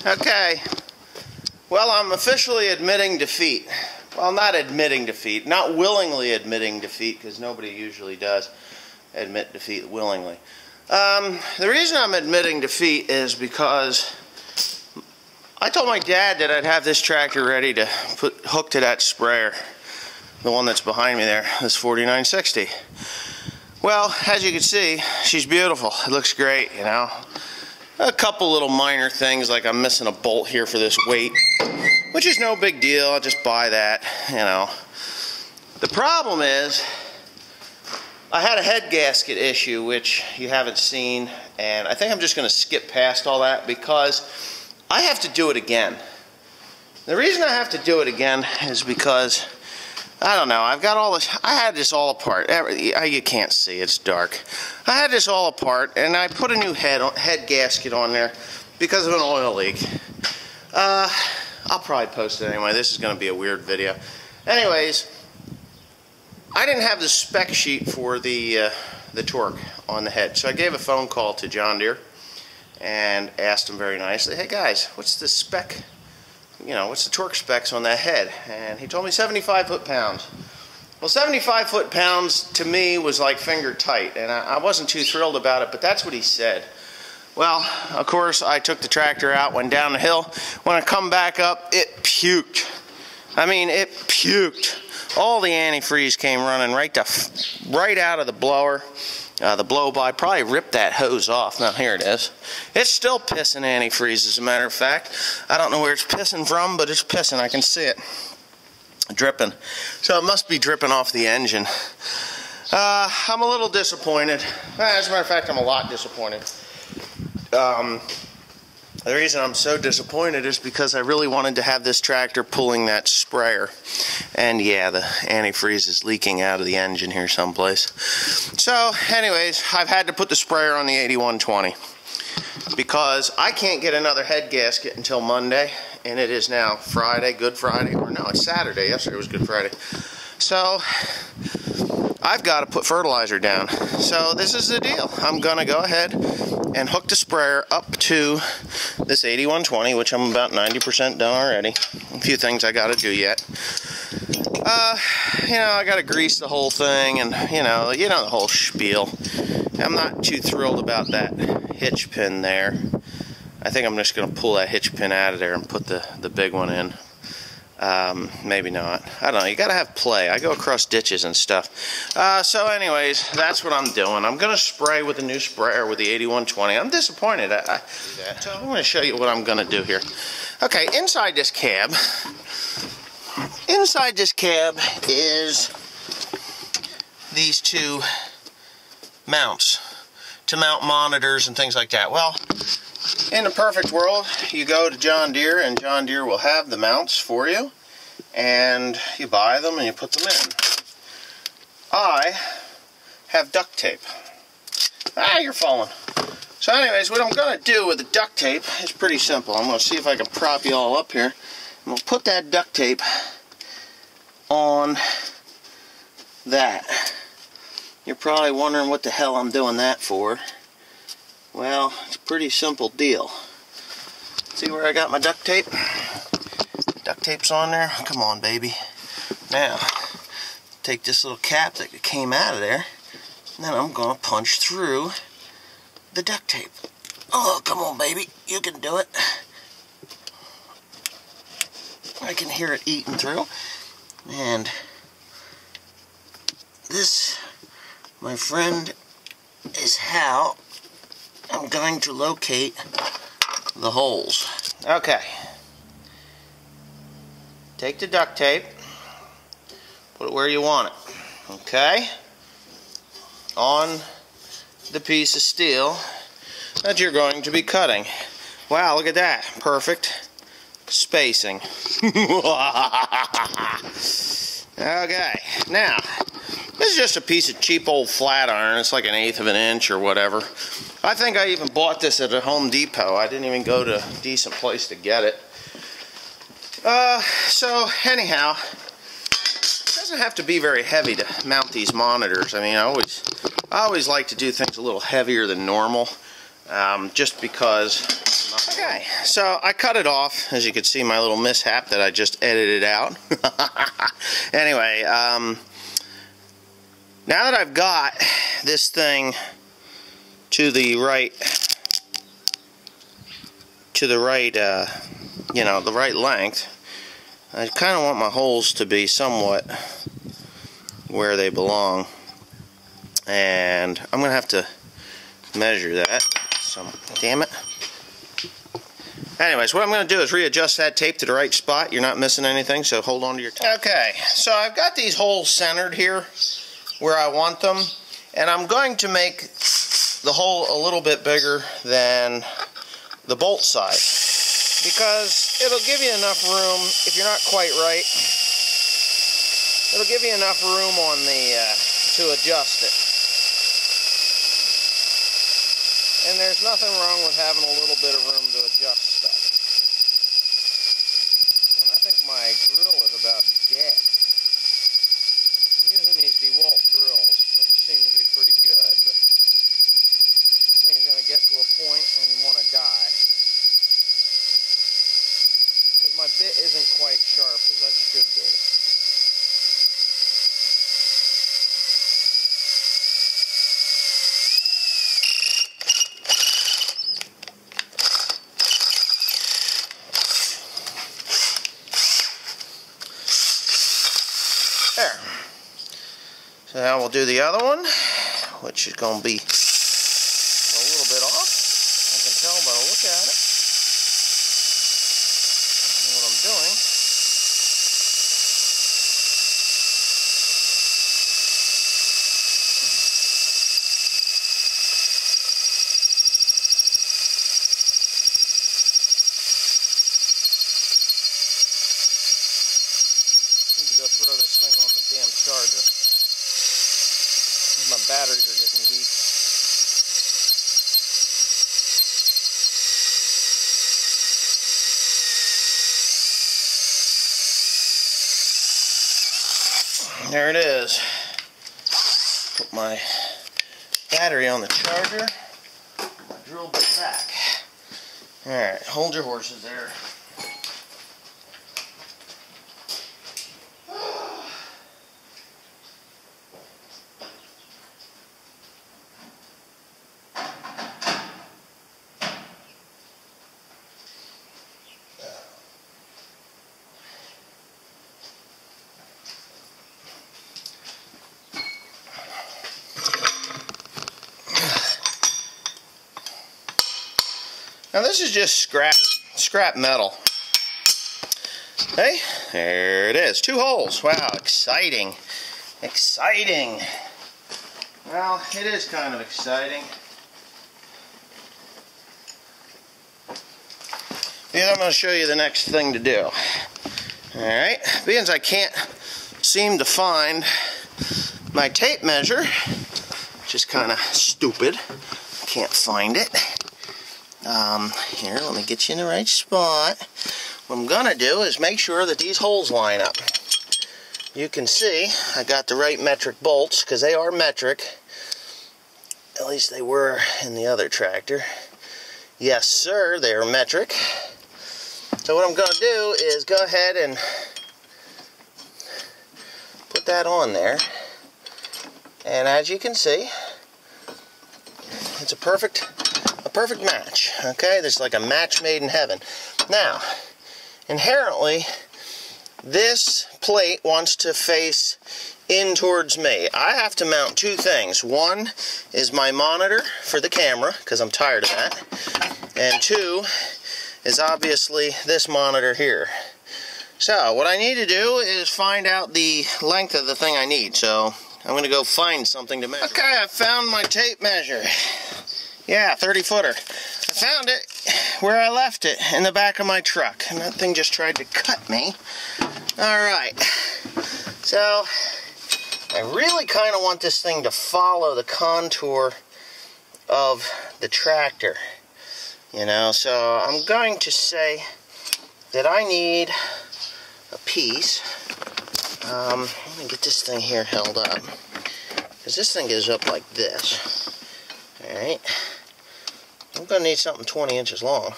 Okay, well, I'm officially admitting defeat. Well, not admitting defeat, not willingly admitting defeat, because nobody usually does admit defeat willingly. The reason I'm admitting defeat is because I told my dad that I'd have this tractor ready to hook to that sprayer, the one that's behind me there, this 4960. Well, as you can see, she's beautiful. It looks great, you know. A couple little minor things, like I'm missing a bolt here for this weight, which is no big deal. I'll just buy that, you know. The problem is, I had a head gasket issue, which you haven't seen, and I think I'm just going to skip past all that because I have to do it again. The reason I have to do it again is because, I don't know, I've got all this, I had this all apart. You can't see, it's dark. I had this all apart, and I put a new head gasket on there because of an oil leak. I'll probably post it anyway. This is going to be a weird video. Anyways, I didn't have the spec sheet for the torque on the head, so I gave a phone call to John Deere and asked him very nicely, hey guys, what's the spec, you know, what's the torque specs on that head? And he told me 75 foot-pounds. Well, 75 foot-pounds to me was like finger tight, and I wasn't too thrilled about it, but that's what he said. Well, of course, I took the tractor out, went down the hill. When I come back up, it puked. I mean, it puked. All the antifreeze came running right out of the blower. The blow-by probably ripped that hose off. Now, here it is. It's still pissing antifreeze, as a matter of fact. I don't know where it's pissing from, but it's pissing. I can see it dripping. So it must be dripping off the engine. I'm a little disappointed. As a matter of fact, I'm a lot disappointed. The reason I'm so disappointed is because I really wanted to have this tractor pulling that sprayer. And yeah, the antifreeze is leaking out of the engine here someplace. So anyways, I've had to put the sprayer on the 8120 because I can't get another head gasket until Monday, and it is now Friday, Good Friday, or no, it's Saturday. Yesterday was Good Friday. So I've got to put fertilizer down. So this is the deal. I'm going to go ahead and hook the sprayer up to this 8120, which I'm about 90% done already. A few things I got to do yet. You know, I got to grease the whole thing, and you know the whole spiel. I'm not too thrilled about that hitch pin there. I think I'm just going to pull that hitch pin out of there and put the big one in. Maybe not. I don't know. You got to have play. I go across ditches and stuff. So anyways, that's what I'm doing. I'm going to spray with a new sprayer with the 8120. I'm disappointed. So I'm going to show you what I'm going to do here. Okay, inside this cab is these two mounts to mount monitors and things like that. Well, in the perfect world, you go to John Deere, and John Deere will have the mounts for you, and you buy them and you put them in. I have duct tape. You're falling. So anyways, what I'm going to do with the duct tape is pretty simple. I'm going to see if I can prop you all up here. I'm going to put that duct tape on that. You're probably wondering what the hell I'm doing that for. Well, it's a pretty simple deal. See where I got my duct tape? Duct tape's on there. Come on, baby. Now, take this little cap that came out of there, and then I'm going to punch through the duct tape. Oh, come on, baby. You can do it. I can hear it eating through. And this, my friend, is how I'm going to locate the holes. Okay. Take the duct tape, put it where you want it. Okay? On the piece of steel that you're going to be cutting. Wow, look at that. Perfect spacing. Okay, now, this is just a piece of cheap old flat iron. It's like 1/8 of an inch or whatever. I think I even bought this at a Home Depot. I didn't even go to a decent place to get it. So anyhow, it doesn't have to be very heavy to mount these monitors. I mean, I always like to do things a little heavier than normal, just because Okay, so I cut it off. As you can see, my little mishap that I just edited out. Anyway, now that I've got this thing to the right, you know, the right length, I kind of want my holes to be somewhat where they belong, and I'm gonna have to measure that. So, damn it. Anyways, what I'm going to do is readjust that tape to the right spot. You're not missing anything, so hold on to your tape. Okay, so I've got these holes centered here where I want them, and I'm going to make the hole a little bit bigger than the bolt side, because it'll give you enough room. If you're not quite right, it'll give you enough room on the to adjust it. And there's nothing wrong with having a little bit of room to adjust stuff. And I think my drill is about dead. I'm using these DeWalt drills, which seem to be pretty good, but this thing's going to get to a point and want to die. Because my bit isn't quite sharp as it should be. There. So now we'll do the other one, which is going to be a little bit off. I can tell by the look at it. And what I'm doing. Go throw this thing on the damn charger. My batteries are getting weak. There it is. Put my battery on the charger. My drill bit back. Alright, hold your horses there. Now this is just scrap metal. Hey, there it is. 2 holes. Wow, exciting. Exciting. Well, it is kind of exciting. Because I'm going to show you the next thing to do. Alright, because I can't seem to find my tape measure, which is kind of stupid. Can't find it. Here, let me get you in the right spot. What I'm gonna do is make sure that these holes line up. You can see I got the right metric bolts, because they are metric. At least they were in the other tractor. Yes, sir, they are metric. So what I'm gonna do is go ahead and put that on there. And as you can see, it's a perfect match. Okay, there's like a match made in heaven. Now, inherently, this plate wants to face in towards me. I have to mount 2 things. One is my monitor for the camera, because I'm tired of that. And 2 is obviously this monitor here. So, what I need to do is find out the length of the thing I need. So, I'm going to go find something to measure. Okay, I found my tape measure. Yeah, 30-footer. I found it where I left it, in the back of my truck. And that thing just tried to cut me. Alright. So, I really kind of want this thing to follow the contour of the tractor. You know, so I'm going to say that I need a piece. Let me get this thing here held up. Because this thing goes up like this. Alright. I'm going to need something 20 inches long.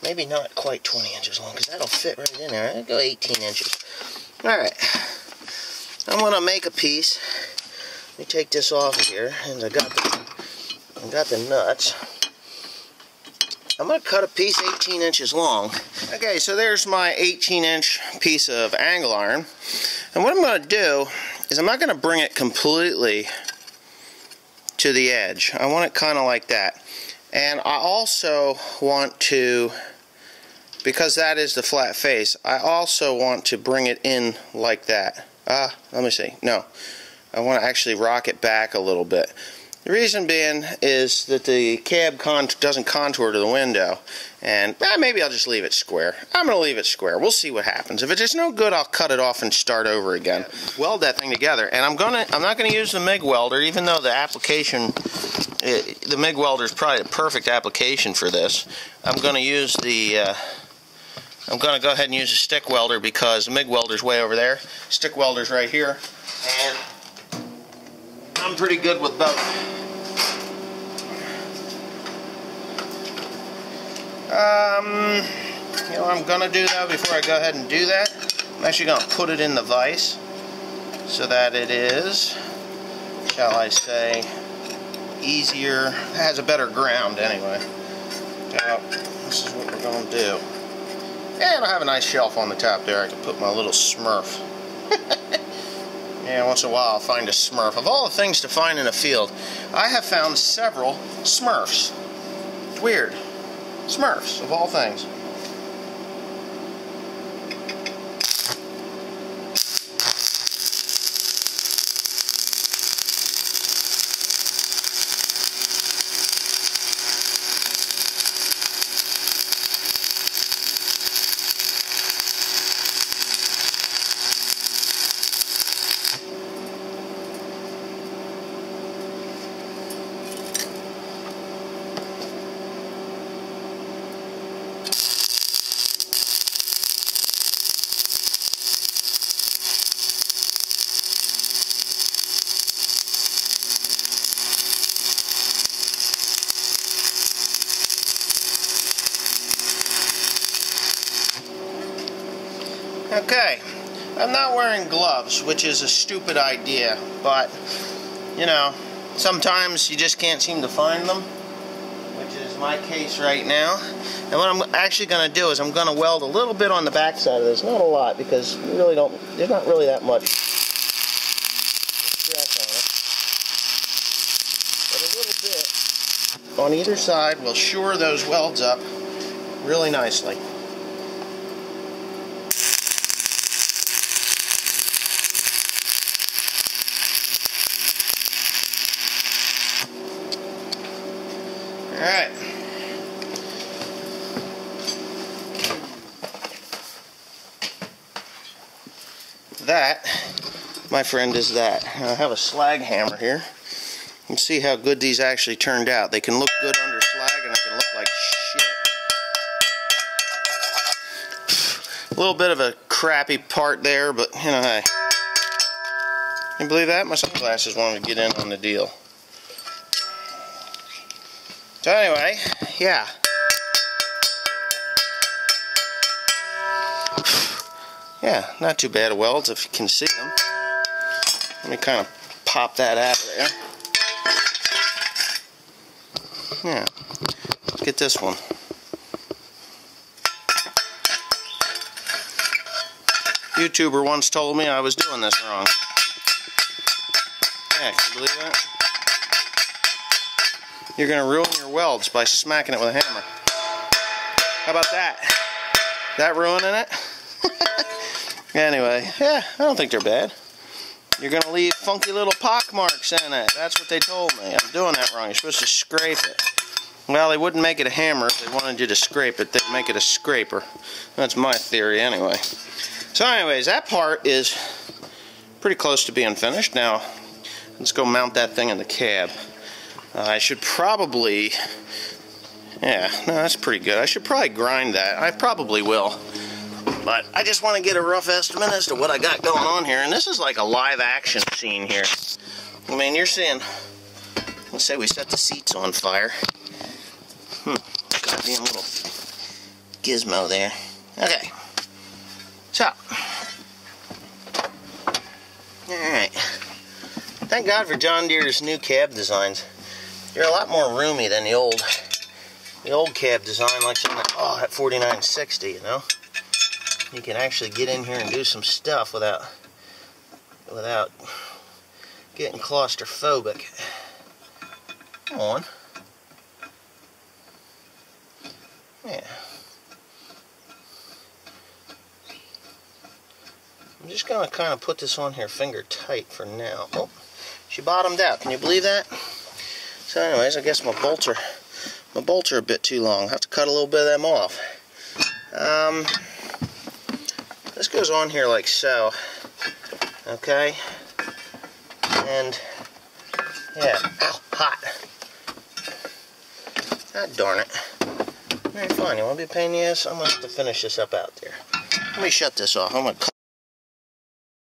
Maybe not quite 20 inches long, because that'll fit right in there. I'll go 18 inches. Alright. I'm going to make a piece. Let me take this off of here, and I got the nuts. I'm going to cut a piece 18 inches long. Okay, so there's my 18-inch piece of angle iron. And what I'm going to do is I'm not going to bring it completely to the edge. I want it kind of like that. And I also want to, because that is the flat face, I also want to bring it in like that. Let me see. No. I want to actually rock it back a little bit. The reason being is that the cab doesn't contour to the window, and maybe I'll just leave it square. I'm going to leave it square. We'll see what happens. If it's no good, I'll cut it off and start over again. Weld that thing together, and I'm not going to use the MIG welder, even though the application, the MIG welder is probably the perfect application for this. I'm going to use the. I'm going to go ahead and use a stick welder because the MIG welder's way over there. Stick welder's right here, and I'm pretty good with both. You know what I'm going to do though before I go ahead and do that? I'm actually going to put it in the vise so that it is, shall I say, easier. It has a better ground anyway. So this is what we're going to do. And I have a nice shelf on the top there. I can put my little Smurf. Yeah, once in a while I'll find a Smurf. Of all the things to find in a field, I have found several Smurfs. It's weird. Smurfs, of all things. Okay, I'm not wearing gloves, which is a stupid idea, but, you know, sometimes you just can't seem to find them, which is my case right now. And what I'm actually going to do is I'm going to weld a little bit on the back side of this, not a lot, because we really don't, there's not really that much stress on it. But a little bit on either side will shore those welds up really nicely. Alright. That, my friend, is that. I have a slag hammer here. Let's see how good these actually turned out. They can look good under slag and they can look like shit. A little bit of a crappy part there, but you know, hey. Can you believe that? My sunglasses wanted to get in on the deal. So anyway, yeah. Yeah, not too bad of welds if you can see them. Let me kind of pop that out of there. Yeah, let's get this one. YouTuber once told me I was doing this wrong. Yeah, can you believe that? You're going to ruin your welds by smacking it with a hammer. How about that? That ruining it? Anyway, yeah, I don't think they're bad. You're going to leave funky little pock marks in it. That's what they told me. I'm doing that wrong. You're supposed to scrape it. Well, they wouldn't make it a hammer if they wanted you to scrape it. They'd make it a scraper. That's my theory anyway. So anyways, that part is pretty close to being finished. Now, let's go mount that thing in the cab. I should probably, yeah, no, that's pretty good. I should probably grind that. I probably will. But I just want to get a rough estimate as to what I got going on here. And this is like a live action scene here. I mean, you're seeing, let's say we set the seats on fire. Goddamn little gizmo there. Okay. So. Alright. Thank God for John Deere's new cab designs. They're a lot more roomy than the old cab design, like something that 4960, you know. You can actually get in here and do some stuff without getting claustrophobic. Come on. Yeah. I'm just going to kind of put this on here finger tight for now. Oh, she bottomed out. Can you believe that? So anyways, I guess my bolts are a bit too long. I'll have to cut a little bit of them off. This goes on here like so. Okay? And, yeah. Ow, hot. God darn it. Very fine. You want to be a pain in the ass? I'm going to have to finish this up out there. Let me shut this off. I'm going to